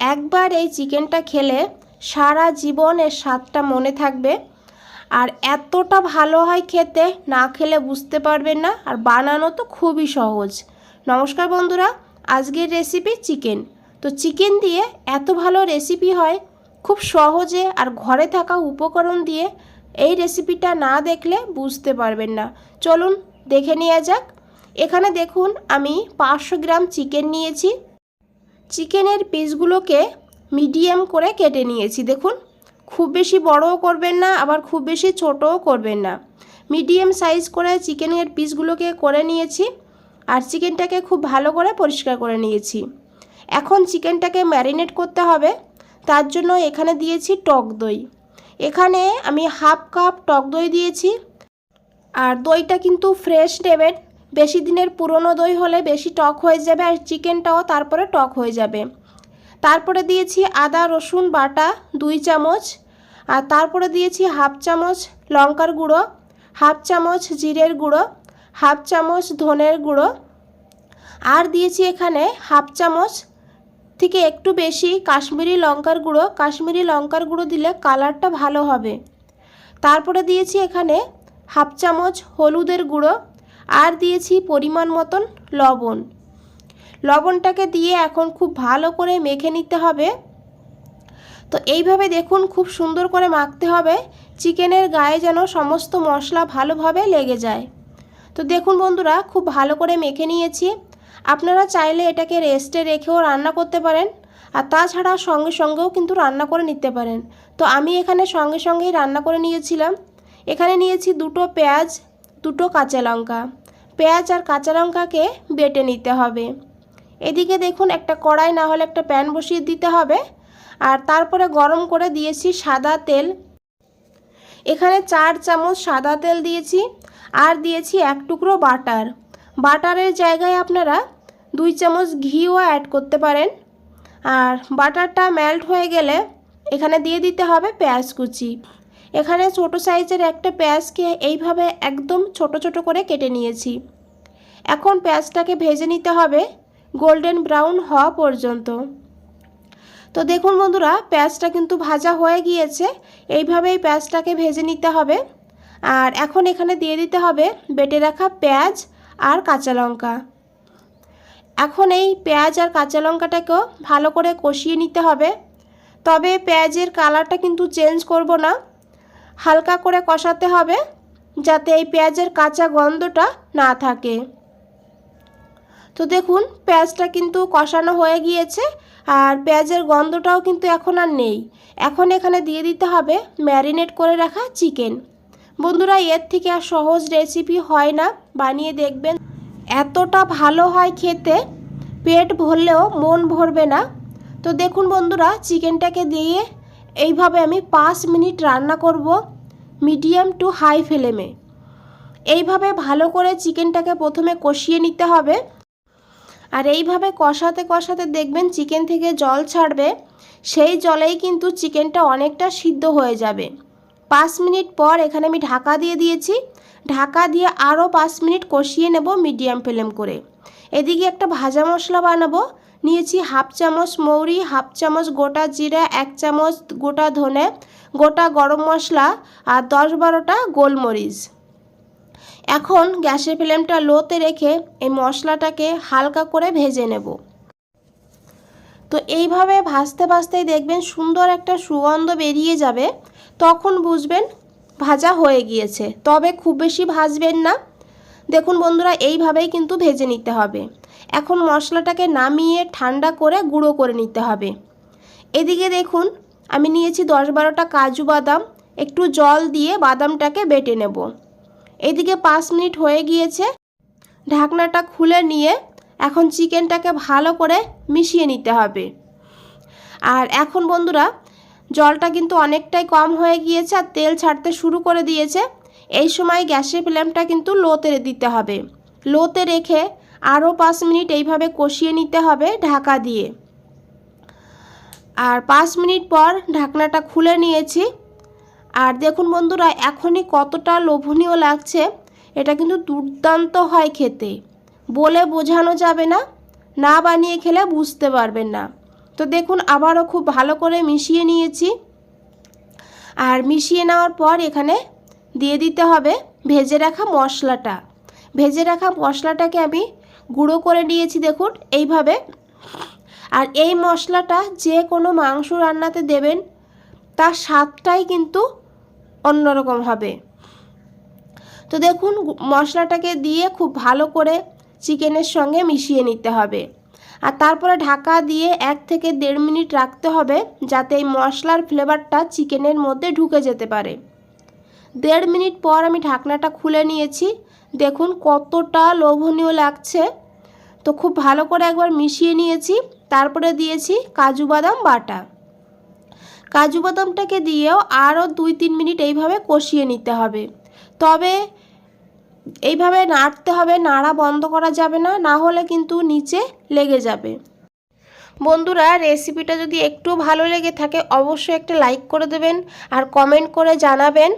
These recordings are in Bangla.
একবার এই চিকেনটা খেলে সারা জীবন এর স্বাদটা মনে থাকবে। আর এতটা ভালো হয় খেতে, না খেলে বুঝতে পারবেন না। আর বানানো তো খুবই সহজ। নমস্কার বন্ধুরা, আজকের রেসিপি চিকেন। তো চিকেন দিয়ে এত ভালো রেসিপি হয় খুব সহজে, আর ঘরে থাকা উপকরণ দিয়ে এই রেসিপিটা না দেখলে বুঝতে পারবেন না। চলুন দেখে নেওয়া যাক। এখানে দেখুন আমি 500 গ্রাম চিকেন নিয়েছি। চিকেনের পিসগুলোকে মিডিয়াম করে কেটে নিয়েছি। দেখুন, খুব বেশি বড়ও করবেন না, আবার খুব বেশি ছোটও করবেন না। মিডিয়াম সাইজ করে চিকেনের পিসগুলোকে করে নিয়েছি। আর চিকেনটাকে খুব ভালো করে পরিষ্কার করে নিয়েছি। এখন চিকেনটাকে ম্যারিনেট করতে হবে। তার জন্য এখানে দিয়েছি টক দই। এখানে আমি হাফ কাপ টক দই দিয়েছি। আর দইটা কিন্তু ফ্রেশ নেবেন। বেশি দিনের পুরনো দই হলে বেশি টক হয়ে যাবে, আর চিকেনটাও তারপরে টক হয়ে যাবে। তারপরে দিয়েছি আদা রসুন বাটা 2 চামচ। আর তারপরে দিয়েছি হাফ চামচ লঙ্কার গুঁড়ো, হাফ চামচ জিরের গুঁড়ো, হাফ চামচ ধনের গুঁড়ো। আর দিয়েছি এখানে হাফ চামচ থেকে একটু বেশি কাশ্মীরি লঙ্কার গুঁড়ো। কাশ্মীরি লঙ্কার গুঁড়ো দিলে কালারটা ভালো হবে। তারপরে দিয়েছি এখানে হাফ চামচ হলুদের গুঁড়ো। আর দিয়েছি পরিমাণ মতন লবণ। লবণটাকে দিয়ে এখন খুব ভালো করে মেখে নিতে হবে। তো এইভাবে দেখুন খুব সুন্দর করে মাখতে হবে, চিকেনের গায়ে যেন সমস্ত মশলা ভালোভাবে লেগে যায়। তো দেখুন বন্ধুরা, খুব ভালো করে মেখে নিয়েছি। আপনারা চাইলে এটাকে রেস্টে রেখেও রান্না করতে পারেন, আর তাছাড়া সঙ্গে সঙ্গেও কিন্তু রান্না করে নিতে পারেন। তো আমি এখানে সঙ্গে সঙ্গেই রান্না করে নিয়েছিলাম। এখানে নিয়েছি 2টো পেঁয়াজ, 2টো কাঁচা লঙ্কা। পেঁয়াজ আর কাঁচা লঙ্কাকে বেটে নিতে হবে। এদিকে দেখুন একটা কড়াই না হলে একটা প্যান বসিয়ে দিতে হবে। আর তারপরে গরম করে দিয়েছি সাদা তেল। এখানে 4 চামচ সাদা তেল দিয়েছি। আর দিয়েছি 1 টুকরো বাটার। বাটারের জায়গায় আপনারা 2 চামচ ঘিও অ্যাড করতে পারেন। আর বাটারটা মেল্ট হয়ে গেলে এখানে দিয়ে দিতে হবে পেঁয়াজ কুচি। এখানে ছোট সাইজের একটা পেঁয়াজকে এইভাবে একদম ছোট ছোট করে কেটে নিয়েছি। এখন পেঁয়াজটাকে ভেজে নিতে হবে গোল্ডেন ব্রাউন হওয়া পর্যন্ত। তো দেখুন বন্ধুরা, পেঁয়াজটা কিন্তু ভাজা হয়ে গিয়েছে। এইভাবেই পেঁয়াজটাকে ভেজে নিতে হবে। আর এখন এখানে দিয়ে দিতে হবে বেটে রাখা পেঁয়াজ আর কাঁচা লঙ্কা। এখন এই পেঁয়াজ আর কাঁচা লঙ্কাটাকেও ভালো করে কষিয়ে নিতে হবে। তবে পেঁয়াজের কালারটা কিন্তু চেঞ্জ করব না, হালকা করে কষাতে হবে যাতে এই পেঁয়াজের কাঁচা গন্ধটা না থাকে। তো দেখুন পেঁয়াজটা কিন্তু কষানো হয়ে গিয়েছে, আর পেঁয়াজের গন্ধটাও কিন্তু এখন আর নেই। এখন এখানে দিয়ে দিতে হবে ম্যারিনেট করে রাখা চিকেন। বন্ধুরা, এর থেকে আর সহজ রেসিপি হয় না, বানিয়ে দেখবেন। এতটা ভালো হয় খেতে, পেট ভরলেও মন ভরবে না। তো দেখুন বন্ধুরা, চিকেনটাকে দিয়ে এইভাবে আমি 5 মিনিট রান্না করব মিডিয়াম টু হাই ফ্লেমে। এইভাবে ভালো করে চিকেনটাকে প্রথমে কষিয়ে নিতে হবে। আর এইভাবে কষাতে কষাতে দেখবেন চিকেন থেকে জল ছাড়বে। সেই জলেই কিন্তু চিকেনটা অনেকটা সিদ্ধ হয়ে যাবে। 5 মিনিট পর এখানে আমি ঢাকা দিয়ে দিয়েছি। ঢাকা দিয়ে আরও 5 মিনিট কষিয়ে নেব মিডিয়াম ফ্লেম করে। এদিকে একটা ভাজা মশলা বানাবো। নিয়েছি হাফ চামচ মৌরি, হাফ চামচ গোটা জিরা, 1 চামচ গোটা ধনে, গোটা গরম মশলা আর 10-12টা গোলমরিচ। এখন গ্যাসের ফ্লেমটা লোতে রেখে এই মশলাটাকে হালকা করে ভেজে নেব। তো এইভাবে ভাজতে ভাজতেই দেখবেন সুন্দর একটা সুগন্ধ বেরিয়ে যাবে। তখন বুঝবেন ভাজা হয়ে গিয়েছে। তবে খুব বেশি ভাজবেন না। দেখুন বন্ধুরা, এইভাবেই কিন্তু ভেজে নিতে হবে। এখন মশলাটাকে নামিয়ে ঠান্ডা করে গুঁড়ো করে নিতে হবে। এদিকে দেখুন আমি নিয়েছি 10-12টা কাজু বাদাম। একটু জল দিয়ে বাদামটাকে বেটে নেব। এদিকে 5 মিনিট হয়ে গিয়েছে। ঢাকনাটা খুলে নিয়ে এখন চিকেনটাকে ভালো করে মিশিয়ে নিতে হবে। আর এখন বন্ধুরা, জলটা কিন্তু অনেকটাই কম হয়ে গিয়েছে আর তেল ছাড়তে শুরু করে দিয়েছে। এই সময় গ্যাসের ফ্লেমটা কিন্তু লোতে দিতে হবে। লোতে রেখে আরও 5 মিনিট এইভাবে কষিয়ে নিতে হবে ঢাকা দিয়ে। আর 5 মিনিট পর ঢাকনাটা খুলে নিয়েছি। আর দেখুন বন্ধুরা, এখনই কতটা লোভনীয় লাগছে। এটা কিন্তু দুর্দান্ত হয় খেতে, বলে বোঝানো যাবে না। না বানিয়ে খেলে বুঝতে পারবেন না। তো দেখুন আবারও খুব ভালো করে মিশিয়ে নিয়েছি। আর মিশিয়ে নেওয়ার পর এখানে দিয়ে দিতে হবে ভেজে রাখা মশলাটা। ভেজে রাখা মশলাটাকে আমি গুঁড়ো করে নিয়েছি দেখুন এইভাবে। আর এই মশলাটা যে কোনো মাংস রান্নাতে দেবেন, তার স্বাদটাই কিন্তু অন্যরকম হবে। তো দেখুন মশলাটাকে দিয়ে খুব ভালো করে চিকেনের সঙ্গে মিশিয়ে নিতে হবে। আর তারপরে ঢাকা দিয়ে 1 থেকে 1.5 মিনিট রাখতে হবে, যাতে এই মশলার ফ্লেভারটা চিকেনের মধ্যে ঢুকে যেতে পারে। 1.5 মিনিট পর আমি ঢাকনাটা খুলে নিয়েছি। দেখুন কতটা লোভনীয় লাগছে। তো খুব ভালো করে একবার মিশিয়ে নিয়েছি। তারপরে দিয়েছি কাজু বাদাম বাটা। কাজু বাদামটাকে দিয়েও আরও 2-3 মিনিট এইভাবে কষিয়ে নিতে হবে। তবে এইভাবে নাড়তে হবে, নাড়া বন্ধ করা যাবে না, না হলে কিন্তু নিচে লেগে যাবে। বন্ধুরা রেসিপিটা যদি একটু ভালো লেগে থাকে অবশ্যই একটা লাইক করে দেবেন আর কমেন্ট করে জানাবেন।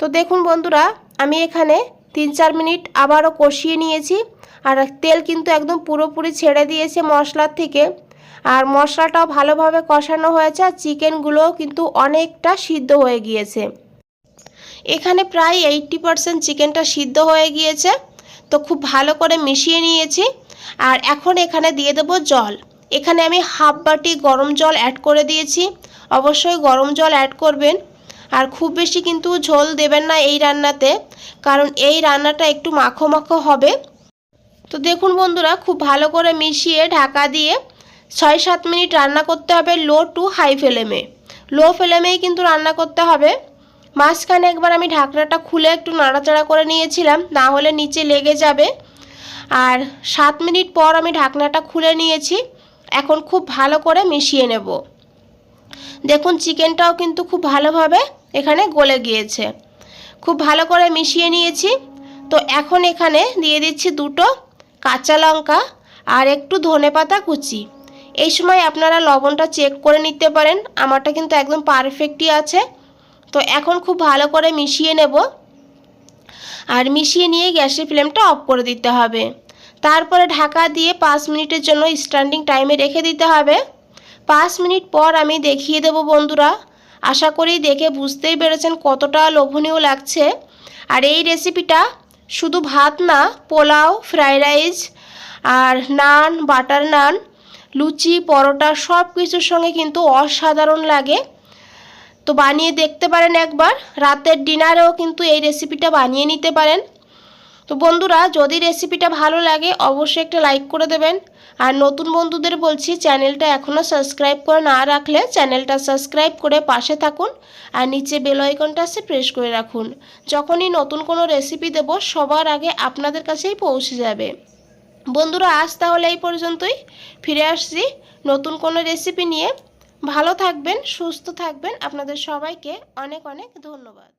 তো দেখুন বন্ধুরা আমি এখানে 3-4 মিনিট আবারও কষিয়ে নিয়েছি। আর তেল কিন্তু একদম পুরোপুরি ছেড়ে দিয়েছে মশলার থেকে। আর মশলাটাও ভালোভাবে কষানো হয়েছে, আর চিকেনগুলোও কিন্তু অনেকটা সিদ্ধ হয়ে গিয়েছে। এখানে প্রায় 80% চিকেনটা সিদ্ধ হয়ে গিয়েছে। তো খুব ভালো করে মিশিয়ে নিয়েছি। আর এখন এখানে দিয়ে দেবো জল। এখানে আমি হাফ বাটি গরম জল অ্যাড করে দিয়েছি। অবশ্যই গরম জল অ্যাড করবেন। আর খুব বেশি কিন্তু ঝোল দেবেন না এই রান্নাতে, কারণ এই রান্নাটা একটু মাখো মাখো হবে। তো দেখুন বন্ধুরা খুব ভালো করে মিশিয়ে ঢাকা দিয়ে 6-7 মিনিট রান্না করতে হবে লো টু হাই ফ্লেমে। লো ফ্লেমেই কিন্তু রান্না করতে হবে। মাঝখানে একবার আমি ঢাকনাটা খুলে একটু নাড়াচাড়া করে নিয়েছিলাম, না হলে নিচে লেগে যাবে। আর 7 মিনিট পর আমি ঢাকনাটা খুলে নিয়েছি। এখন খুব ভালো করে মিশিয়ে নেব। দেখুন চিকেনটাও কিন্তু খুব ভালোভাবে এখানে গলে গিয়েছে। খুব ভালো করে মিশিয়ে নিয়েছি। তো এখন এখানে দিয়ে দিচ্ছি 2টো কাঁচা লঙ্কা আর একটু ধনেপাতা কুচি। এই সময় আপনারা লবণটা চেক করে নিতে পারেন, আমারটা কিন্তু একদম পারফেক্টই আছে। তো এখন খুব ভালো করে মিশিয়ে নেব। আর মিশিয়ে নিয়ে গ্যাসের ফ্লেমটা অফ করে দিতে হবে। তারপরে ঢাকা দিয়ে 5 মিনিটের জন্য স্ট্যান্ডিং টাইমে রেখে দিতে হবে। 5 মিনিট পর আমি দেখিয়ে দেব বন্ধুরা। আশা করি দেখে বুঝতেই পেরেছেন কতটা লোভনীয় লাগছে। আর এই রেসিপিটা শুধু ভাত না, পোলাও, ফ্রাইড রাইস আর নান, বাটার নান, লুচি, পরোটা সব কিছুর সঙ্গে কিন্তু অসাধারণ লাগে। তো বানিয়ে দেখতে পারেন একবার। রাতের ডিনারেও কিন্তু এই রেসিপিটা বানিয়ে নিতে পারেন। তো বন্ধুরা যদি রেসিপিটা ভালো লাগে অবশ্যই একটা লাইক করে দেবেন। আর নতুন বন্ধুদের বলছি চ্যানেলটা এখনও সাবস্ক্রাইব করে না রাখলে চ্যানেলটা সাবস্ক্রাইব করে পাশে থাকুন। আর নিচে বেল আইকনটা আছে প্রেস করে রাখুন। যখনই নতুন কোনো রেসিপি দেব সবার আগে আপনাদের কাছেই পৌঁছে যাবে। বন্ধুরা আজ তাহলে এই পর্যন্তই। ফিরে আসছি নতুন কোনো রেসিপি নিয়ে। ভালো থাকবেন, সুস্থ থাকবেন। আপনাদের সবাইকে অনেক অনেক ধন্যবাদ।